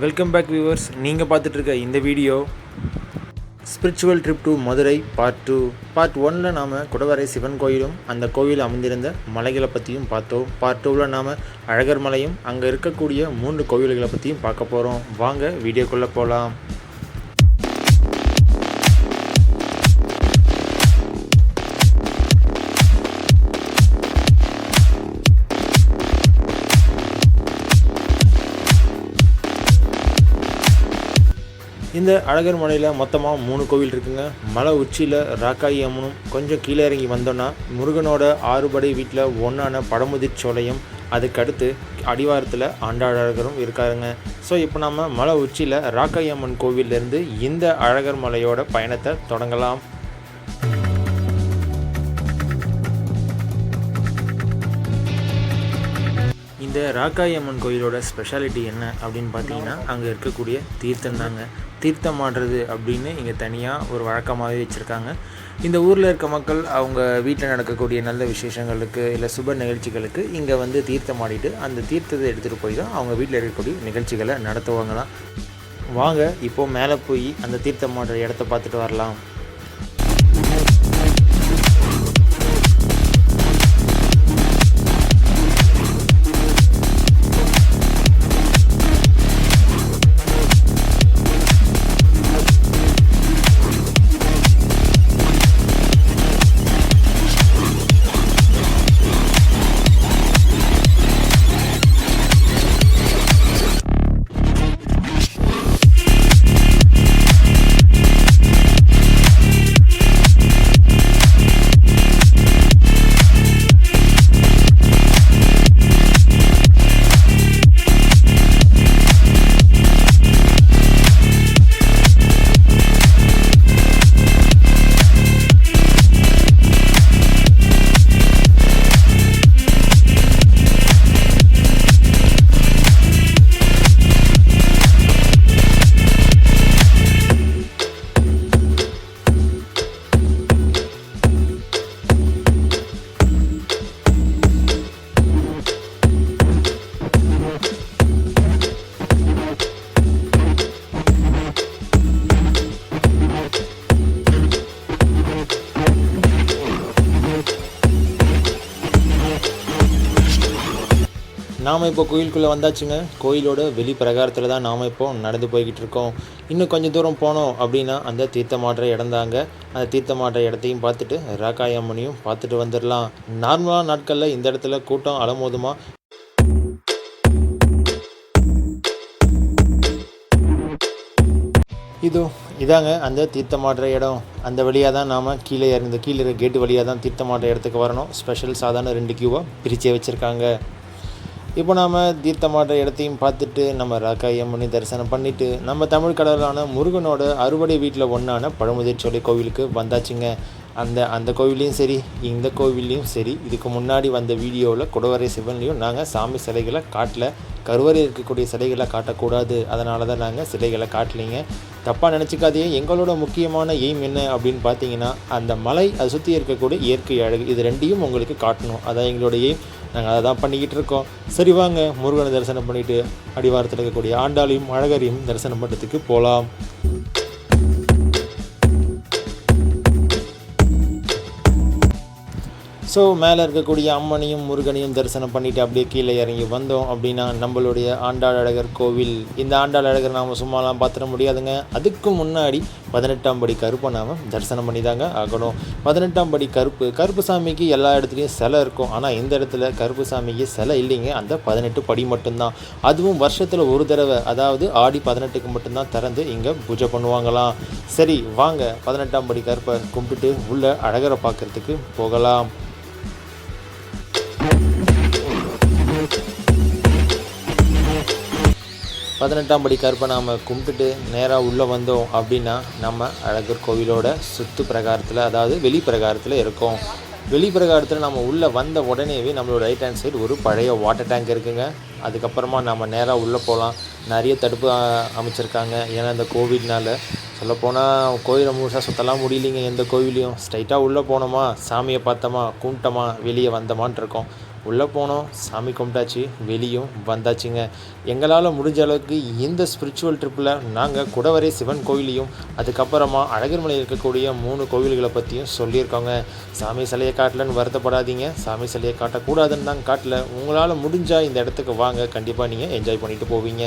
Welcome back viewers. நீங்கள் பார்த்துட்டு இருக்க இந்த video spiritual trip to Madurai part 1ல் நாம் குடவரை சிவன் கோயிலும் அந்த கோயில் அமைந்திருந்த மலைகளை பற்றியும் பார்த்தோம். பார்ட் 2ல் நாம் அழகர் மலையும் அங்கே இருக்கக்கூடிய 3 கோவில்களை பற்றியும் பார்க்க போகிறோம். வாங்க வீடியோக்குள்ளே போகலாம். இந்த அழகர் மலையில் மொத்தமாக 3 கோவில் இருக்குங்க. மலை உச்சியில் ராக்காயி அம்மனும், கொஞ்சம் கீழே இறங்கி வந்தோன்னா முருகனோட 6 படை வீட்டில் ஒன்றான பழமுதிர் சோலையும், அதுக்கடுத்து அடிவாரத்தில் ஆண்டாழகரும் இருக்காருங்க. ஸோ இப்போ நம்ம மலை உச்சியில் ராக்காயி அம்மன் கோவிலேருந்து இந்த அழகர் மலையோட பயணத்தை தொடங்கலாம். இந்த ராக்காயி அம்மன் கோயிலோட ஸ்பெஷாலிட்டி என்ன அப்படின்னு பார்த்தீங்கன்னா, அங்கே இருக்கக்கூடிய தீர்த்தம் தாங்க. தீர்த்தம் ஆடுறது அப்படின்னு இங்கே தனியாக ஒரு வழக்கமாகவே வச்சுருக்காங்க. இந்த ஊரில் இருக்க மக்கள் அவங்க வீட்டில் நடக்கக்கூடிய நல்ல விசேஷங்களுக்கு இல்லை சுப நிகழ்ச்சிகளுக்கு இங்கே வந்து தீர்த்தம் ஆடிட்டு அந்த தீர்த்தத்தை எடுத்துகிட்டு போய் தான் அவங்க வீட்டில் இருக்கக்கூடிய நிகழ்ச்சிகளை நடத்துவாங்களாம். வாங்க இப்போது மேலே போய் அந்த தீர்த்தம் ஆடுற இடத்த பார்த்துட்டு வரலாம். நாம் இப்போ கோயிலுக்குள்ளே வந்தாச்சுங்க. கோயிலோட வெளி பிரகாரத்தில் தான் நாம் இப்போ நடந்து போய்கிட்டு இருக்கோம். இன்னும் கொஞ்சம் தூரம் போனோம் அப்படின்னா அந்த தீர்த்தமாடுற இடந்தாங்க. அந்த தீர்த்தமாடுற இடத்தையும் பார்த்துட்டு ராக்காயி அம்மனையும் பார்த்துட்டு வந்துடலாம். நார்மலான நாட்களில் இந்த இடத்துல கூட்டம் அலமோதுமா. இதாங்க அந்த தீர்த்தமாடுற இடம். அந்த வழியாக தான் நாம் கீழே இருக்க கேட்டு வழியாக தான் தீர்த்தமாடுற இடத்துக்கு வரணும். ஸ்பெஷல் சாதாரண 2 கியூவாக பிரித்தே வச்சுருக்காங்க. இப்போ நாம் தீர்த்தமாடுற இடத்தையும் பார்த்துட்டு நம்ம ராக்காயி அம்மனை தரிசனம் பண்ணிவிட்டு நம்ம தமிழ் கடவுளான முருகனோட அறுபடை வீட்டில் ஒன்றான பழமுதிர் சோலை கோவிலுக்கு வந்தாச்சுங்க. அந்த கோவிலையும் சரி இந்த கோவில்லையும் சரி இதுக்கு முன்னாடி வந்த வீடியோவில் குடவரை சிவன்லையும் நாங்கள் சாமி சிலைகளை காட்டல. கருவறை இருக்கக்கூடிய சிலைகளை காட்டக்கூடாது, அதனால தான் நாங்கள் சிலைகளை காட்டலிங்க. தப்பாக நினச்சிக்காதே. எங்களோட முக்கியமான எய்ம் என்ன அப்படின்னு பார்த்தீங்கன்னா, அந்த மலை அதை சுற்றி இருக்கக்கூடிய இயற்கை அழகு இது 2ஐயும் உங்களுக்கு காட்டணும். அதான் எங்களோட எய்ம். நாங்கள் அதை தான் பண்ணிக்கிட்டு இருக்கோம். சரி வாங்க முருகனை தரிசனம் பண்ணிவிட்டு அடிவாரத்தில் இருக்கக்கூடிய ஆண்டாளையும் அழகரையும் தரிசனம் பண்ணுறதுக்கு போகலாம். ஸோ மேலே இருக்கக்கூடிய அம்மனையும் முருகனையும் தரிசனம் பண்ணிவிட்டு அப்படியே கீழே இறங்கி வந்தோம் அப்படின்னா நம்மளுடைய ஆண்டாள் அழகர் கோவில். இந்த ஆண்டாள் அழகர் நாம் சும்மாலாம் பார்த்துட முடியாதுங்க. அதுக்கு முன்னாடி 18ஆம் படி கருப்பை நாம் தரிசனம் பண்ணி தாங்க ஆகணும். 18ஆம் படி கருப்பு சாமிக்கு எல்லா இடத்துலையும் சிலை இருக்கும். ஆனால் இந்த இடத்துல கருப்பு சாமிக்கு சிலை இல்லைங்க. அந்த 18 படி மட்டும்தான். அதுவும் வருஷத்தில் ஒரு தடவை, அதாவது ஆடி 18க்கு மட்டும்தான் திறந்து இங்கே பூஜை பண்ணுவாங்களாம். சரி வாங்க 18ஆம் படி கருப்பை கும்பிட்டுட்டு உள்ள அழகரை பார்க்குறதுக்கு போகலாம். 18ஆம் படி கருப்பை நாம் கும்பிட்டுட்டு நேராக உள்ளே வந்தோம் அப்படின்னா நம்ம அழகர் கோவிலோட சுற்று பிரகாரத்தில், அதாவது வெளி பிரகாரத்தில் இருக்கோம். வெளி பிரகாரத்தில் நம்ம உள்ளே வந்த உடனேவே நம்மளோட ரைட் ஹேண்ட் சைடு ஒரு பழைய வாட்டர் டேங்க் இருக்குங்க. அதுக்கப்புறமா நம்ம நேராக உள்ளே போகலாம். நிறைய தடுப்பு அமைச்சிருக்காங்க. ஏன்னா இந்த கோவிட்னால் சொல்லப்போனால் கோயிலை முழுசாக சுற்றலாம் முடியலைங்க. எந்த கோவிலையும் ஸ்ட்ரைட்டாக உள்ளே போனோமா, சாமியை பார்த்தோமா, கும்பிட்டோமா, வெளியே வந்தோமான் இருக்கோம். உள்ளே போனோம், சாமி கும்பிட்டாச்சு, வெளியும் வந்தாச்சுங்க. எங்களால் முடிஞ்ச அளவுக்கு இந்த ஸ்பிரிச்சுவல் ட்ரிப்பில் நாங்கள் குடவரை சிவன் கோயிலையும் அதுக்கப்புறமா அழகர் மலையில் இருக்கக்கூடிய 3 கோவில்களை பற்றியும் சொல்லியிருக்கோங்க. சாமி சிலையை காட்டலன்னு வருத்தப்படாதீங்க, சாமி சிலையை காட்டக்கூடாதுன்னு தான் காட்டல. உங்களால் முடிஞ்சால் இந்த இடத்துக்கு வாங்க, கண்டிப்பாக நீங்கள் என்ஜாய் பண்ணிட்டு போவீங்க.